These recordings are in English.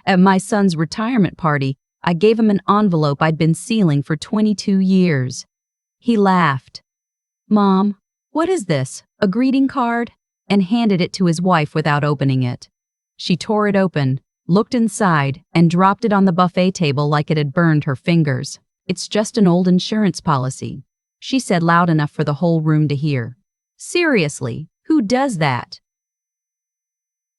At my son's retirement party, I gave him an envelope I'd been sealing for 22 years. He laughed. "Mom, what is this, a greeting card?" and handed it to his wife without opening it. She tore it open, looked inside, and dropped it on the buffet table like it had burned her fingers. "It's just an old insurance policy," she said loud enough for the whole room to hear. "Seriously, who does that?"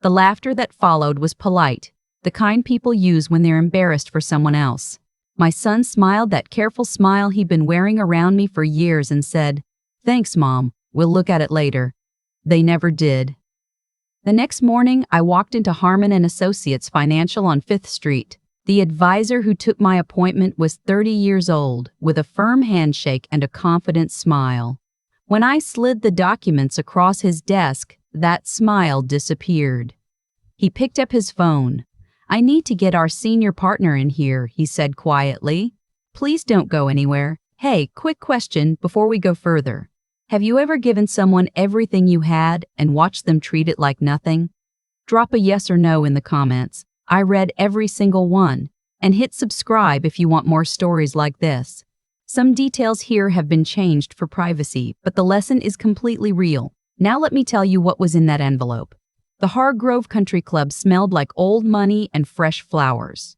The laughter that followed was polite, the kind people use when they're embarrassed for someone else. My son smiled that careful smile he'd been wearing around me for years and said, "Thanks, Mom, we'll look at it later." They never did. The next morning, I walked into Harmon & Associates Financial on 5th Street. The advisor who took my appointment was 30 years old, with a firm handshake and a confident smile. When I slid the documents across his desk, that smile disappeared. He picked up his phone. "I need to get our senior partner in here," he said quietly. "Please don't go anywhere. Hey, quick question before we go further. Have you ever given someone everything you had and watched them treat it like nothing? Drop a yes or no in the comments. I read every single one. And hit subscribe if you want more stories like this. Some details here have been changed for privacy, but the lesson is completely real. Now let me tell you what was in that envelope. The Hargrove Country Club smelled like old money and fresh flowers.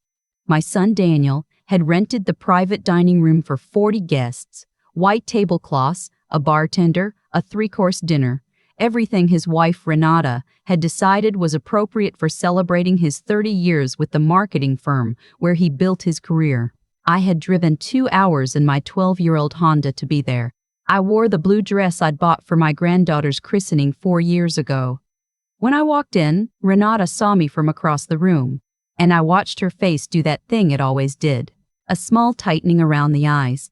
My son Daniel had rented the private dining room for 40 guests, white tablecloths, a bartender, a 3-course dinner, everything his wife Renata had decided was appropriate for celebrating his 30 years with the marketing firm where he built his career. I had driven 2 hours in my 12-year-old Honda to be there. I wore the blue dress I'd bought for my granddaughter's christening 4 years ago. When I walked in, Renata saw me from across the room, and I watched her face do that thing it always did, a small tightening around the eyes,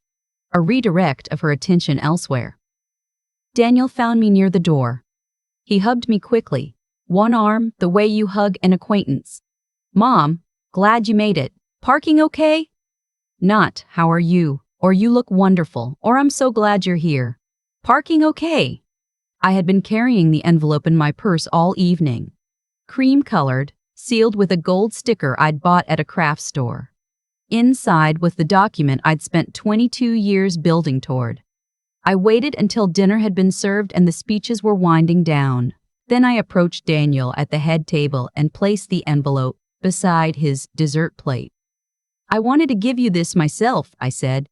a redirect of her attention elsewhere. Daniel found me near the door. He hugged me quickly, one arm the way you hug an acquaintance. "Mom, glad you made it. Parking okay?" Not, "How are you?" or "You look wonderful," or "I'm so glad you're here." Parking okay. I had been carrying the envelope in my purse all evening. Cream-colored, sealed with a gold sticker I'd bought at a craft store. Inside was the document I'd spent 22 years building toward. I waited until dinner had been served and the speeches were winding down. Then I approached Daniel at the head table and placed the envelope beside his dessert plate. "I wanted to give you this myself," I said.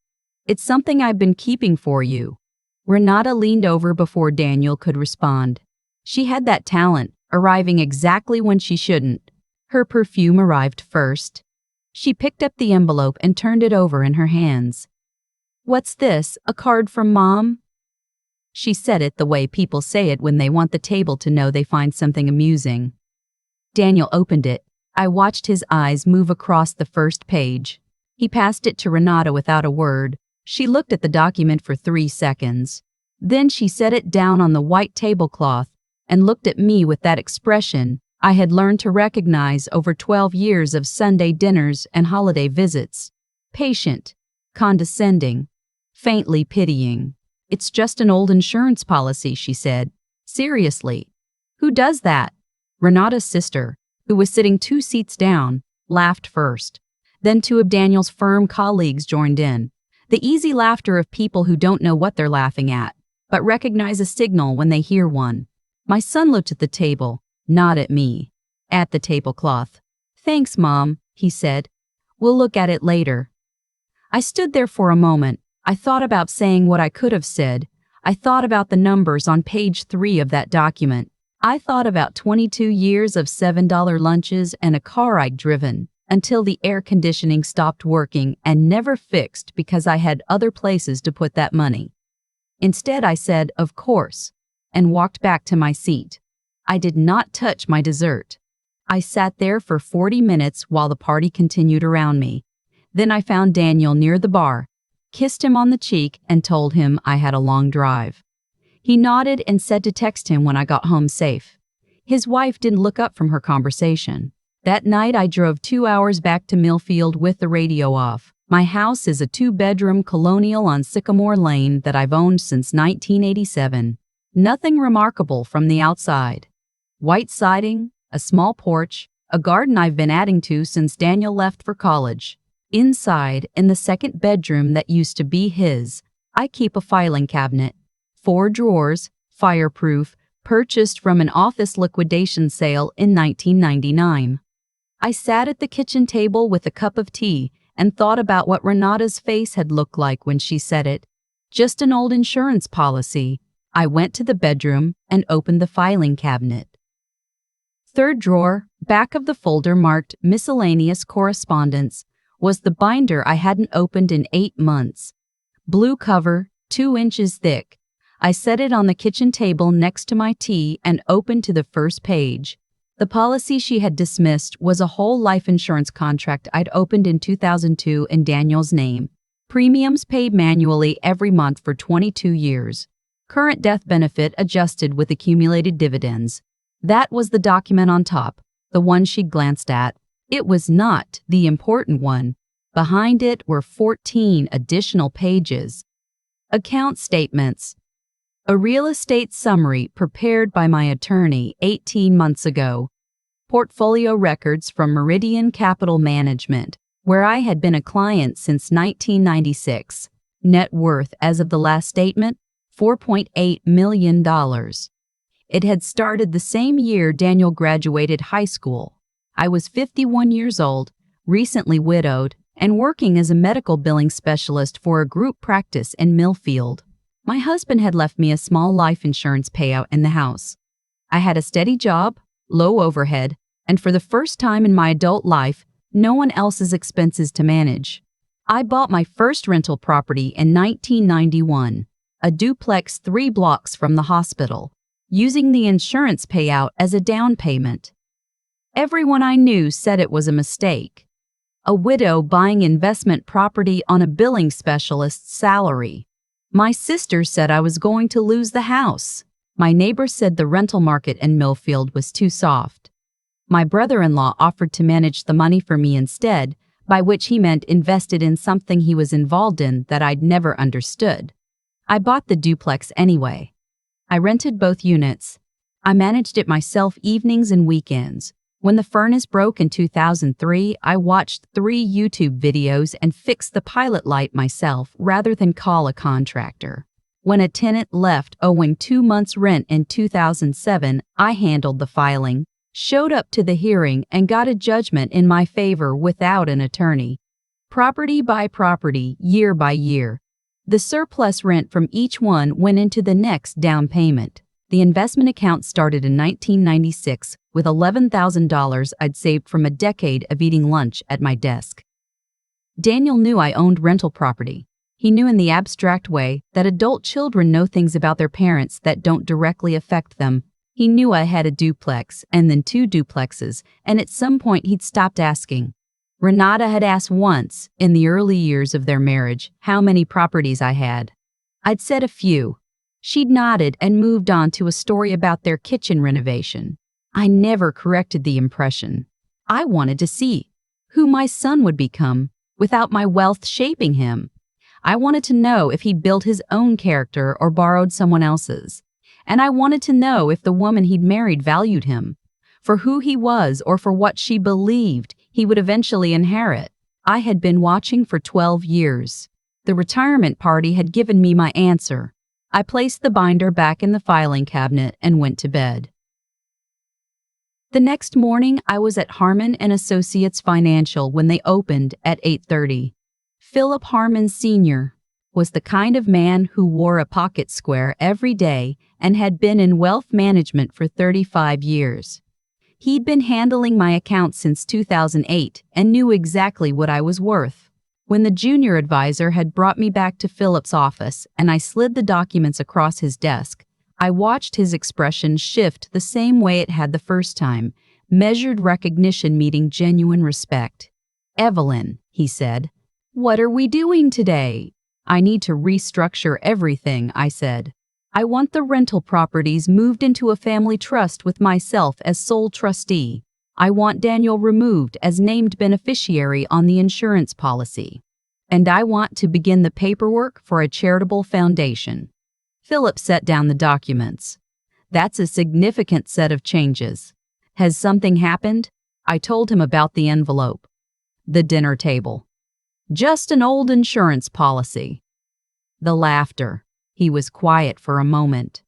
"It's something I've been keeping for you." Renata leaned over before Daniel could respond. She had that talent, arriving exactly when she shouldn't. Her perfume arrived first. She picked up the envelope and turned it over in her hands. "What's this, a card from Mom?" She said it the way people say it when they want the table to know they find something amusing. Daniel opened it. I watched his eyes move across the first page. He passed it to Renata without a word. She looked at the document for 3 seconds. Then she set it down on the white tablecloth and looked at me with that expression I had learned to recognize over 12 years of Sunday dinners and holiday visits. Patient, condescending, faintly pitying. "It's just an old insurance policy," she said. "Seriously, who does that?" Renata's sister, who was sitting 2 seats down, laughed first. Then 2 of Daniel's firm colleagues joined in. The easy laughter of people who don't know what they're laughing at, but recognize a signal when they hear one. My son looked at the table, not at me, at the tablecloth. "Thanks, Mom," he said. "We'll look at it later." I stood there for a moment. I thought about saying what I could have said. I thought about the numbers on page 3 of that document. I thought about 22 years of $7 lunches and a car I'd driven, until the air conditioning stopped working and never fixed because I had other places to put that money. Instead, I said, "Of course," and walked back to my seat. I did not touch my dessert. I sat there for 40 minutes while the party continued around me. Then I found Daniel near the bar, kissed him on the cheek, and told him I had a long drive. He nodded and said to text him when I got home safe. His wife didn't look up from her conversation. That night, I drove 2 hours back to Millfield with the radio off. My house is a 2-bedroom colonial on Sycamore Lane that I've owned since 1987. Nothing remarkable from the outside. White siding, a small porch, a garden I've been adding to since Daniel left for college. Inside, in the second bedroom that used to be his, I keep a filing cabinet. 4 drawers, fireproof, purchased from an office liquidation sale in 1999. I sat at the kitchen table with a cup of tea and thought about what Renata's face had looked like when she said it. Just an old insurance policy. I went to the bedroom and opened the filing cabinet. 3rd drawer, back of the folder marked Miscellaneous Correspondence, was the binder I hadn't opened in 8 months. Blue cover, 2 inches thick. I set it on the kitchen table next to my tea and opened to the first page. The policy she had dismissed was a whole life insurance contract I'd opened in 2002 in Daniel's name. Premiums paid manually every month for 22 years. Current death benefit adjusted with accumulated dividends. That was the document on top, the one she'd glanced at. It was not the important one. Behind it were 14 additional pages. Account statements. A real estate summary prepared by my attorney 18 months ago. Portfolio records from Meridian Capital Management, where I had been a client since 1996. Net worth as of the last statement, $4.8 million. It had started the same year Daniel graduated high school. I was 51 years old, recently widowed, and working as a medical billing specialist for a group practice in Millfield. My husband had left me a small life insurance payout in the house. I had a steady job, low overhead, and for the first time in my adult life, no one else's expenses to manage. I bought my first rental property in 1991, a duplex 3 blocks from the hospital, using the insurance payout as a down payment. Everyone I knew said it was a mistake. A widow buying investment property on a billing specialist's salary. My sister said I was going to lose the house. My neighbor said the rental market in Millfield was too soft. My brother-in-law offered to manage the money for me instead, by which he meant invested in something he was involved in that I'd never understood. I bought the duplex anyway. I rented both units. I managed it myself evenings and weekends. When the furnace broke in 2003, I watched 3 YouTube videos and fixed the pilot light myself rather than call a contractor. When a tenant left owing 2 months' rent in 2007, I handled the filing, showed up to the hearing, and got a judgment in my favor without an attorney. Property by property, year by year. The surplus rent from each one went into the next down payment. The investment account started in 1996 with $11,000 I'd saved from a decade of eating lunch at my desk. Daniel knew I owned rental property. He knew in the abstract way that adult children know things about their parents that don't directly affect them. He knew I had a duplex and then 2 duplexes, and at some point he'd stopped asking. Renata had asked once, in the early years of their marriage, how many properties I had. I'd said a few. She'd nodded and moved on to a story about their kitchen renovation. I never corrected the impression. I wanted to see who my son would become without my wealth shaping him. I wanted to know if he'd built his own character or borrowed someone else's. And I wanted to know if the woman he'd married valued him for who he was or for what she believed he would eventually inherit. I had been watching for 12 years. The retirement party had given me my answer. I placed the binder back in the filing cabinet and went to bed. The next morning, I was at Harmon & Associates Financial when they opened at 8:30. Philip Harmon Sr. was the kind of man who wore a pocket square every day and had been in wealth management for 35 years. He'd been handling my accounts since 2008 and knew exactly what I was worth. When the junior advisor had brought me back to Philip's office and I slid the documents across his desk, I watched his expression shift the same way it had the first time, measured recognition meeting genuine respect. "Evelyn," he said, "what are we doing today?" "I need to restructure everything," I said. "I want the rental properties moved into a family trust with myself as sole trustee. I want Daniel removed as named beneficiary on the insurance policy. And I want to begin the paperwork for a charitable foundation." Philip set down the documents. "That's a significant set of changes. Has something happened?" I told him about the envelope, the dinner table. Just an old insurance policy. The laughter. He was quiet for a moment.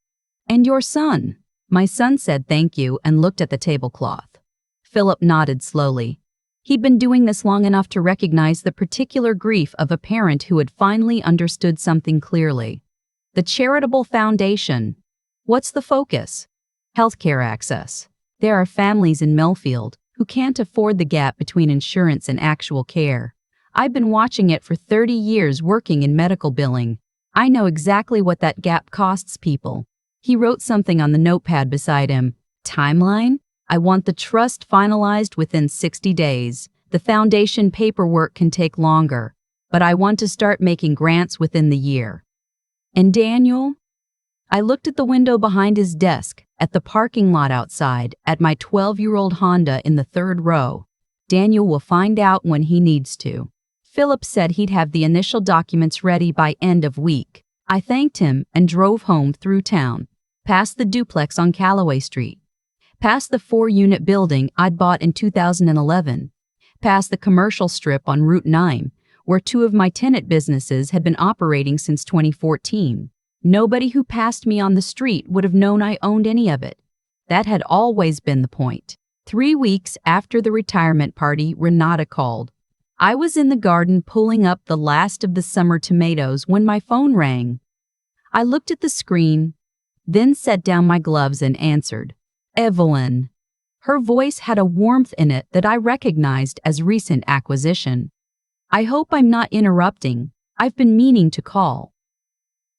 And your son? My son said thank you and looked at the tablecloth. Philip nodded slowly. He'd been doing this long enough to recognize the particular grief of a parent who had finally understood something clearly. The charitable foundation. What's the focus? Healthcare access. There are families in Millfield who can't afford the gap between insurance and actual care. I've been watching it for 30 years working in medical billing. I know exactly what that gap costs people. He wrote something on the notepad beside him. Timeline? I want the trust finalized within 60 days. The foundation paperwork can take longer, but I want to start making grants within the year. And Daniel? I looked at the window behind his desk, at the parking lot outside, at my 12-year-old Honda in the third row. Daniel will find out when he needs to. Philip said he'd have the initial documents ready by end of week. I thanked him and drove home through town, past the duplex on Callaway Street, past the 4-unit building I'd bought in 2011, past the commercial strip on Route 9, where 2 of my tenant businesses had been operating since 2014. Nobody who passed me on the street would have known I owned any of it. That had always been the point. 3 weeks after the retirement party, Renata called. I was in the garden pulling up the last of the summer tomatoes when my phone rang. I looked at the screen, then set down my gloves and answered. Evelyn. Her voice had a warmth in it that I recognized as recent acquisition. I hope I'm not interrupting. I've been meaning to call.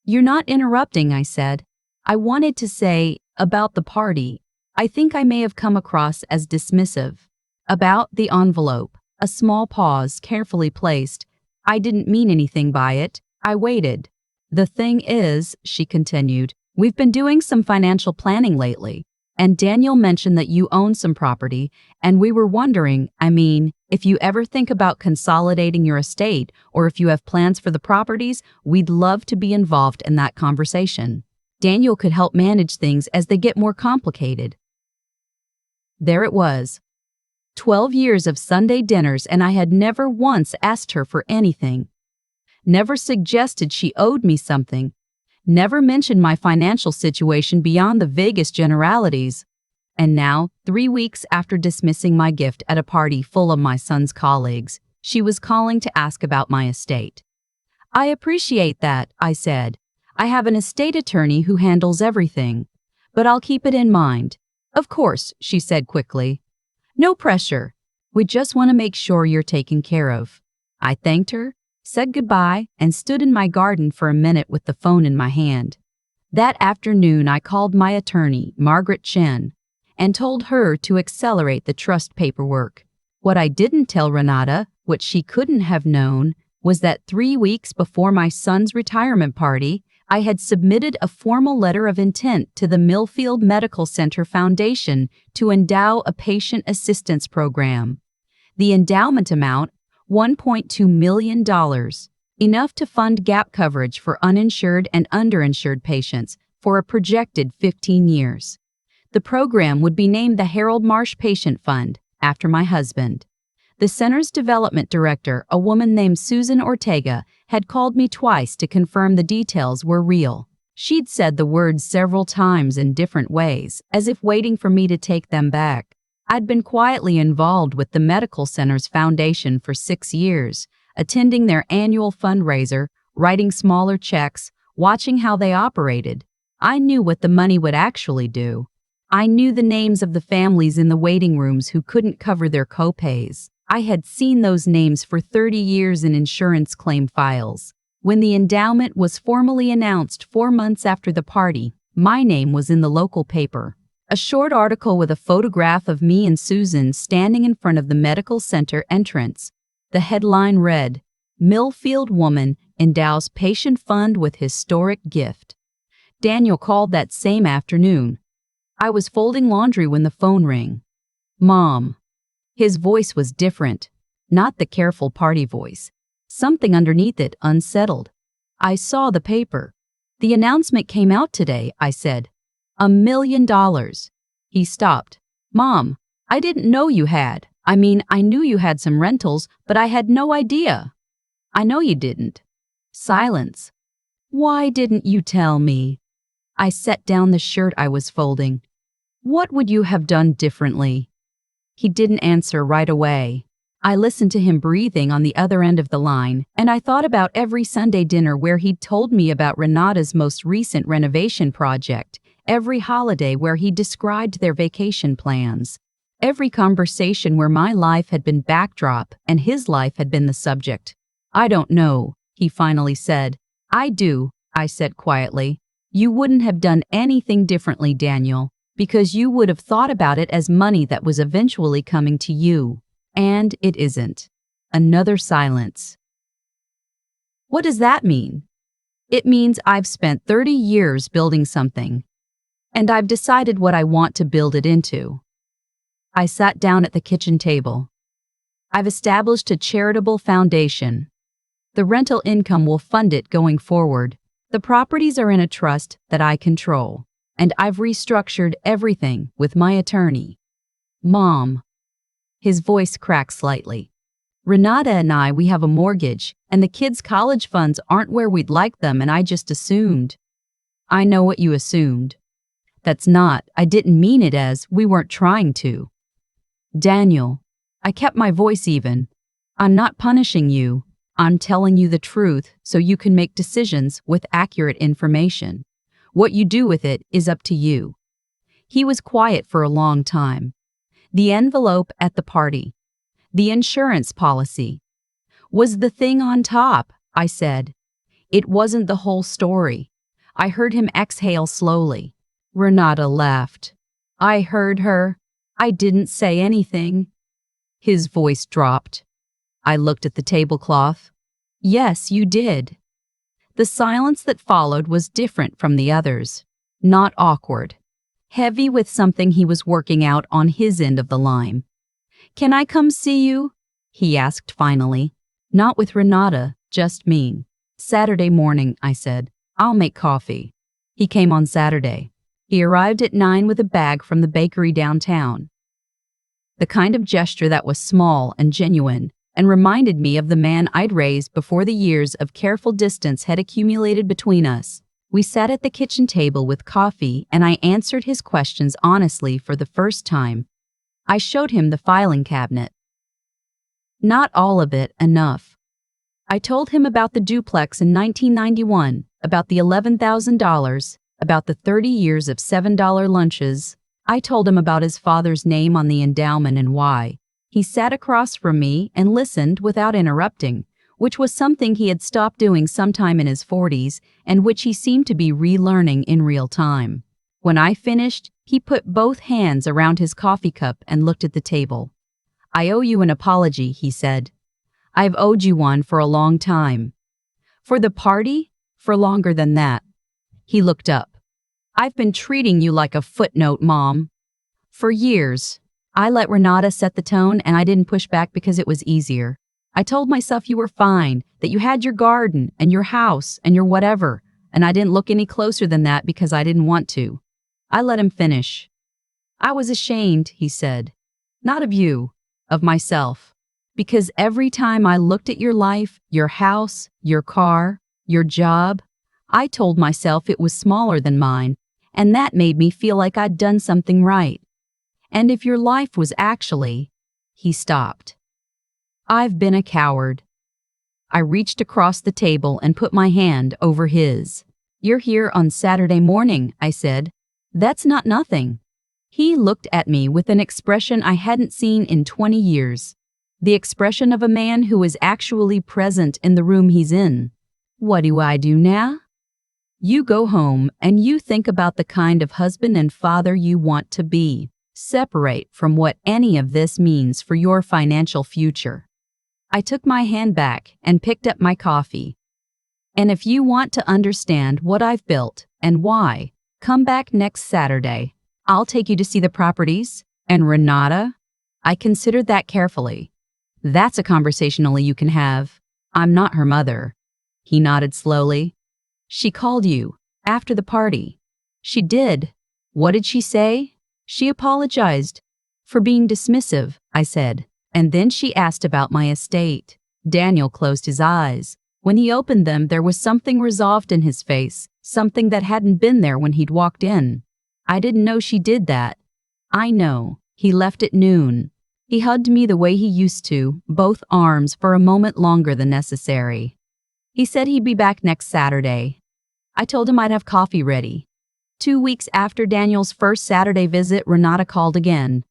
You're not interrupting, I said. I wanted to say, about the party. I think I may have come across as dismissive. About the envelope. A small pause, carefully placed. I didn't mean anything by it. I waited. The thing is, she continued, we've been doing some financial planning lately, and Daniel mentioned that you own some property, and we were wondering, if you ever think about consolidating your estate, or if you have plans for the properties, we'd love to be involved in that conversation. Daniel could help manage things as they get more complicated. There it was. 12 years of Sunday dinners, and I had never once asked her for anything. Never suggested she owed me something. Never mentioned my financial situation beyond the vaguest generalities. And now, 3 weeks after dismissing my gift at a party full of my son's colleagues, she was calling to ask about my estate. I appreciate that, I said. I have an estate attorney who handles everything, but I'll keep it in mind. Of course, she said quickly. No pressure. We just want to make sure you're taken care of. I thanked her, said goodbye, and stood in my garden for a minute with the phone in my hand. That afternoon, I called my attorney, Margaret Chen, and told her to accelerate the trust paperwork. What I didn't tell Renata, what she couldn't have known, was that 3 weeks before my son's retirement party, I had submitted a formal letter of intent to the Millfield Medical Center Foundation to endow a patient assistance program. The endowment amount, $1.2 million, enough to fund gap coverage for uninsured and underinsured patients for a projected 15 years. The program would be named the Harold Marsh Patient Fund, after my husband. The center's development director, a woman named Susan Ortega, had called me twice to confirm the details were real. She'd said the words several times in different ways, as if waiting for me to take them back. I'd been quietly involved with the medical center's foundation for 6 years, attending their annual fundraiser, writing smaller checks, watching how they operated. I knew what the money would actually do. I knew the names of the families in the waiting rooms who couldn't cover their copays. I had seen those names for 30 years in insurance claim files. When the endowment was formally announced 4 months after the party, my name was in the local paper. A short article with a photograph of me and Susan standing in front of the medical center entrance. The headline read, Millfield Woman Endows Patient Fund with Historic Gift. Daniel called that same afternoon. I was folding laundry when the phone rang. Mom. His voice was different, not the careful party voice. Something underneath it unsettled. I saw the paper. The announcement came out today, I said. $1 million. He stopped. Mom, I didn't know you had. I mean, I knew you had some rentals, but I had no idea. I know you didn't. Silence. Why didn't you tell me? I set down the shirt I was folding. What would you have done differently? He didn't answer right away. I listened to him breathing on the other end of the line, and I thought about every Sunday dinner where he'd told me about Renata's most recent renovation project, every holiday where he described their vacation plans, every conversation where my life had been backdrop and his life had been the subject. I don't know, he finally said. I do, I said quietly. You wouldn't have done anything differently, Daniel, because you would have thought about it as money that was eventually coming to you. And it isn't. Another silence. What does that mean? It means I've spent 30 years building something, and I've decided what I want to build it into. I sat down at the kitchen table. I've established a charitable foundation. The rental income will fund it going forward. The properties are in a trust that I control, and I've restructured everything with my attorney. Mom. His voice cracked slightly. Renata and I, we have a mortgage, and the kids' college funds aren't where we'd like them, and I just assumed. I know what you assumed. That's not, I didn't mean it as, we weren't trying to. Daniel, I kept my voice even. I'm not punishing you. I'm telling you the truth so you can make decisions with accurate information. What you do with it is up to you. He was quiet for a long time. The envelope at the party. The insurance policy. Was the thing on top, I said. It wasn't the whole story. I heard him exhale slowly. Renata laughed. I heard her. I didn't say anything. His voice dropped. I looked at the tablecloth. Yes, you did. The silence that followed was different from the others. Not awkward. Heavy with something he was working out on his end of the line. Can I come see you? He asked finally. Not with Renata, just me. Saturday morning, I said. I'll make coffee. He came on Saturday. He arrived at 9 with a bag from the bakery downtown. The kind of gesture that was small and genuine and reminded me of the man I'd raised before the years of careful distance had accumulated between us. We sat at the kitchen table with coffee, and I answered his questions honestly for the first time. I showed him the filing cabinet. Not all of it, enough. I told him about the duplex in 1991, about the $11,000, about the 30 years of $7 lunches. I told him about his father's name on the endowment and why. He sat across from me and listened without interrupting, which was something he had stopped doing sometime in his 40s and which he seemed to be relearning in real time. When I finished, he put both hands around his coffee cup and looked at the table. I owe you an apology, he said. I've owed you one for a long time. For the party? For longer than that. He looked up. I've been treating you like a footnote, Mom. For years. I let Renata set the tone, and I didn't push back because it was easier. I told myself you were fine, that you had your garden and your house and your whatever, and I didn't look any closer than that because I didn't want to. I let him finish. I was ashamed, he said. Not of you, of myself. Because every time I looked at your life, your house, your car, your job, I told myself it was smaller than mine, and that made me feel like I'd done something right. And if your life was actually... He stopped. I've been a coward. I reached across the table and put my hand over his. You're here on Saturday morning, I said. That's not nothing. He looked at me with an expression I hadn't seen in 20 years. The expression of a man who is actually present in the room he's in. What do I do now? You go home and you think about the kind of husband and father you want to be. Separate from what any of this means for your financial future. I took my hand back and picked up my coffee. And if you want to understand what I've built and why, come back next Saturday. I'll take you to see the properties. And Renata? I considered that carefully. That's a conversation only you can have. I'm not her mother. He nodded slowly. She called you after the party. She did. What did she say? She apologized. For being dismissive, I said. And then she asked about my estate. Daniel closed his eyes. When he opened them, there was something resolved in his face, something that hadn't been there when he'd walked in. I didn't know she did that. I know. He left at noon. He hugged me the way he used to, both arms, for a moment longer than necessary. He said he'd be back next Saturday. I told him I'd have coffee ready. 2 weeks after Daniel's first Saturday visit, Renata called again.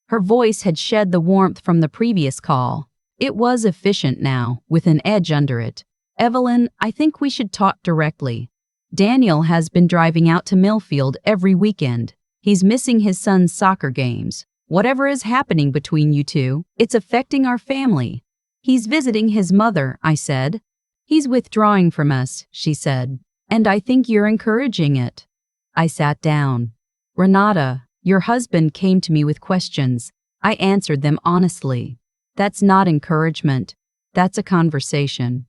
Her voice had shed the warmth from the previous call. It was efficient now, with an edge under it. Evelyn, I think we should talk directly. Daniel has been driving out to Millfield every weekend. He's missing his son's soccer games. Whatever is happening between you two, it's affecting our family. He's visiting his mother, I said. He's withdrawing from us, she said. And I think you're encouraging it. I sat down. Renata, your husband came to me with questions. I answered them honestly. That's not encouragement. That's a conversation.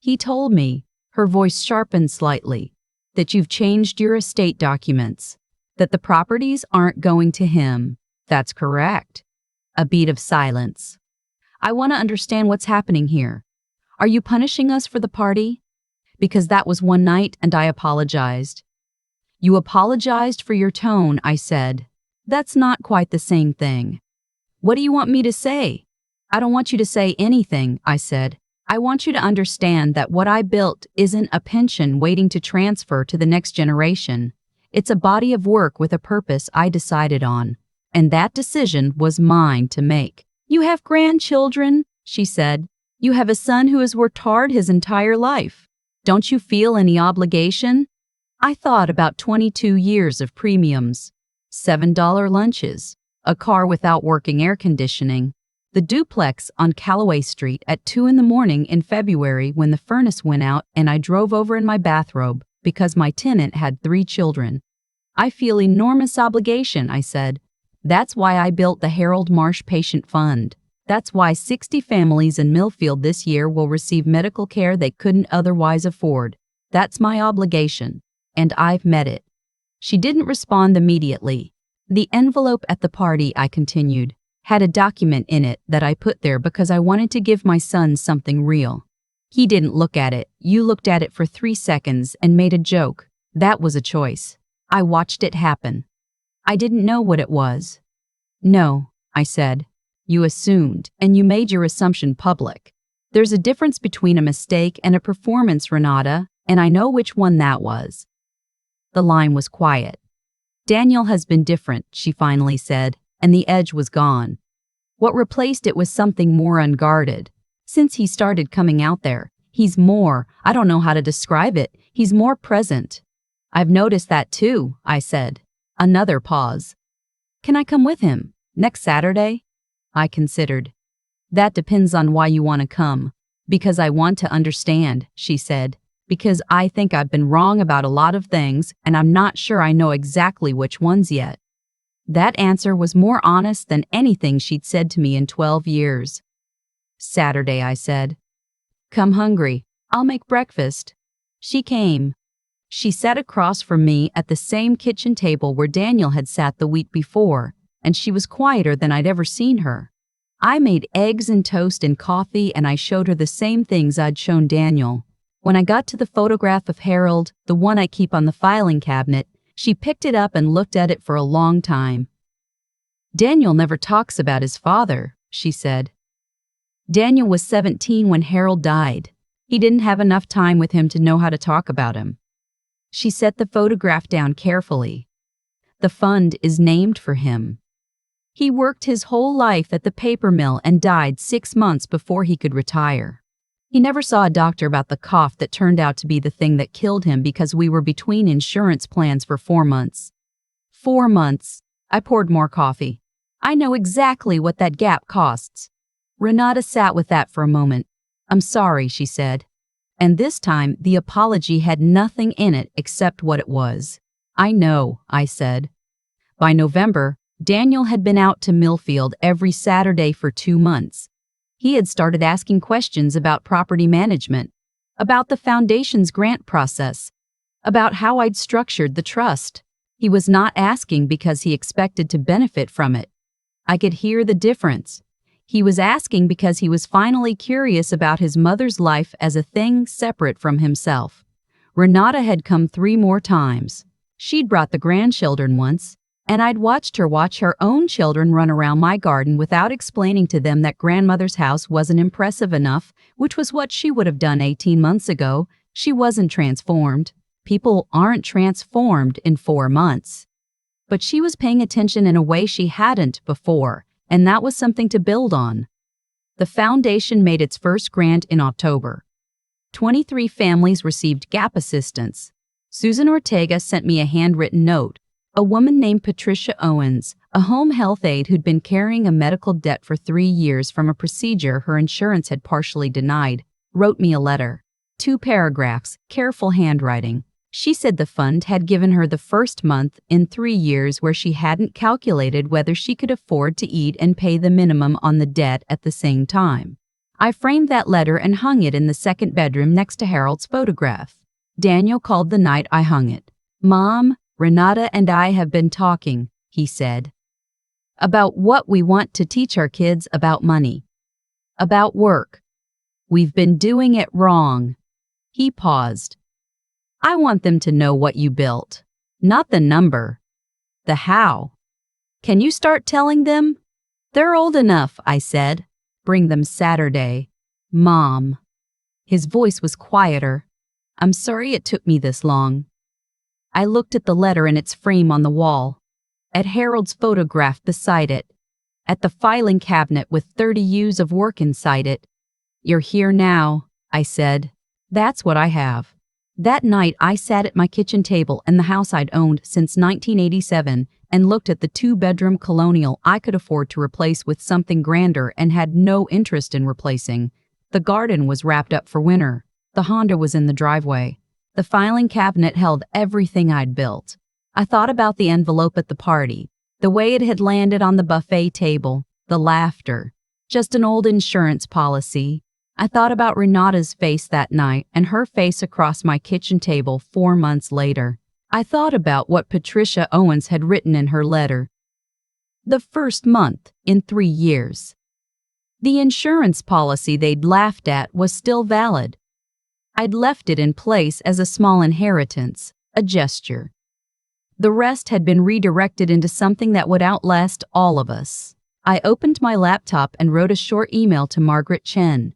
He told me, her voice sharpened slightly, that you've changed your estate documents, that the properties aren't going to him. That's correct. A beat of silence. I want to understand what's happening here. Are you punishing us for the party? Because that was one night and I apologized. You apologized for your tone, I said. That's not quite the same thing. What do you want me to say? I don't want you to say anything, I said. I want you to understand that what I built isn't a pension waiting to transfer to the next generation. It's a body of work with a purpose I decided on. And that decision was mine to make. You have grandchildren, she said. You have a son who has worked hard his entire life. Don't you feel any obligation? I thought about 22 years of premiums, $7 lunches, a car without working air conditioning, the duplex on Callaway Street at 2 a.m. in February when the furnace went out and I drove over in my bathrobe because my tenant had 3 children. I feel enormous obligation, I said. That's why I built the Harold Marsh Patient Fund. That's why 60 families in Millfield this year will receive medical care they couldn't otherwise afford. That's my obligation, and I've met it. She didn't respond immediately. The envelope at the party, I continued, had a document in it that I put there because I wanted to give my son something real. He didn't look at it. You looked at it for 3 seconds and made a joke. That was a choice. I watched it happen. I didn't know what it was. No, I said. You assumed, and you made your assumption public. There's a difference between a mistake and a performance, Renata, and I know which one that was. The line was quiet. Daniel has been different, she finally said, and the edge was gone. What replaced it was something more unguarded. Since he started coming out there, he's more, I don't know how to describe it, he's more present. I've noticed that too, I said. Another pause. Can I come with him? Next Saturday? I considered. That depends on why you want to come. Because I want to understand, she said. Because I think I've been wrong about a lot of things, and I'm not sure I know exactly which ones yet. That answer was more honest than anything she'd said to me in 12 years. Saturday, I said. Come hungry. I'll make breakfast. She came. She sat across from me at the same kitchen table where Daniel had sat the week before, and she was quieter than I'd ever seen her. I made eggs and toast and coffee, and I showed her the same things I'd shown Daniel. When I got to the photograph of Harold, the one I keep on the filing cabinet, she picked it up and looked at it for a long time. Daniel never talks about his father, she said. Daniel was 17 when Harold died. He didn't have enough time with him to know how to talk about him. She set the photograph down carefully. The fund is named for him. He worked his whole life at the paper mill and died 6 months before he could retire. He never saw a doctor about the cough that turned out to be the thing that killed him because we were between insurance plans for 4 months. 4 months. I poured more coffee. I know exactly what that gap costs. Renata sat with that for a moment. I'm sorry, she said. And this time, the apology had nothing in it except what it was. I know, I said. By November, Daniel had been out to Millfield every Saturday for 2 months. He had started asking questions about property management, about the foundation's grant process, about how I'd structured the trust. He was not asking because he expected to benefit from it. I could hear the difference. He was asking because he was finally curious about his mother's life as a thing separate from himself. Renata had come 3 more times. She'd brought the grandchildren once, and I'd watched her watch her own children run around my garden without explaining to them that grandmother's house wasn't impressive enough, which was what she would have done 18 months ago. She wasn't transformed. People aren't transformed in 4 months. But she was paying attention in a way she hadn't before, and that was something to build on. The foundation made its first grant in October. 23 families received gap assistance. Susan Ortega sent me a handwritten note. A woman named Patricia Owens, a home health aide who'd been carrying a medical debt for 3 years from a procedure her insurance had partially denied, wrote me a letter. 2 paragraphs, careful handwriting. She said the fund had given her the first month in 3 years where she hadn't calculated whether she could afford to eat and pay the minimum on the debt at the same time. I framed that letter and hung it in the second bedroom next to Harold's photograph. Daniel called the night I hung it. "Mom, Renata and I have been talking," he said, "about what we want to teach our kids about money, about work. We've been doing it wrong." He paused. "I want them to know what you built, not the number, the how. Can you start telling them?" "They're old enough," I said. "Bring them Saturday, Mom." His voice was quieter. "I'm sorry it took me this long." I looked at the letter in its frame on the wall, at Harold's photograph beside it, at the filing cabinet with 30 years of work inside it. "You're here now," I said. "That's what I have." That night, I sat at my kitchen table in the house I'd owned since 1987 and looked at the 2-bedroom colonial I could afford to replace with something grander and had no interest in replacing. The garden was wrapped up for winter. The Honda was in the driveway. The filing cabinet held everything I'd built. I thought about the envelope at the party, the way it had landed on the buffet table, the laughter. Just an old insurance policy. I thought about Renata's face that night and her face across my kitchen table 4 months later. I thought about what Patricia Owens had written in her letter. The first month in 3 years. The insurance policy they'd laughed at was still valid. I'd left it in place as a small inheritance, a gesture. The rest had been redirected into something that would outlast all of us. I opened my laptop and wrote a short email to Margaret Chen.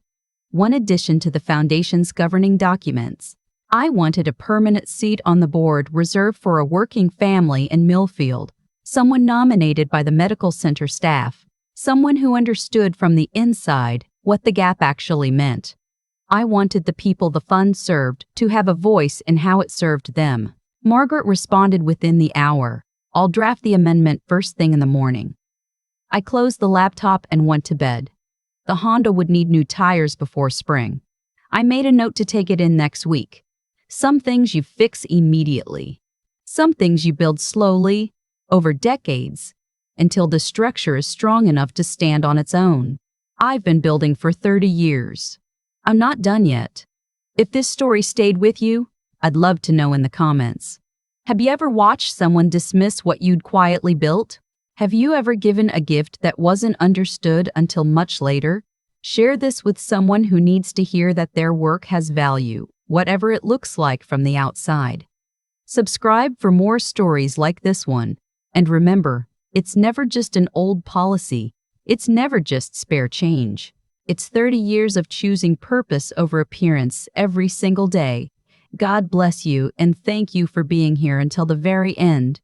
One addition to the Foundation's governing documents. I wanted a permanent seat on the board reserved for a working family in Millfield, someone nominated by the medical center staff, someone who understood from the inside what the gap actually meant. I wanted the people the fund served to have a voice in how it served them. Margaret responded within the hour. "I'll draft the amendment first thing in the morning." I closed the laptop and went to bed. The Honda would need new tires before spring. I made a note to take it in next week. Some things you fix immediately. Some things you build slowly, over decades, until the structure is strong enough to stand on its own. I've been building for 30 years. I'm not done yet. If this story stayed with you, I'd love to know in the comments. Have you ever watched someone dismiss what you'd quietly built? Have you ever given a gift that wasn't understood until much later? Share this with someone who needs to hear that their work has value, whatever it looks like from the outside. Subscribe for more stories like this one. And remember, it's never just an old policy. It's never just spare change. It's 30 years of choosing purpose over appearance every single day. God bless you and thank you for being here until the very end.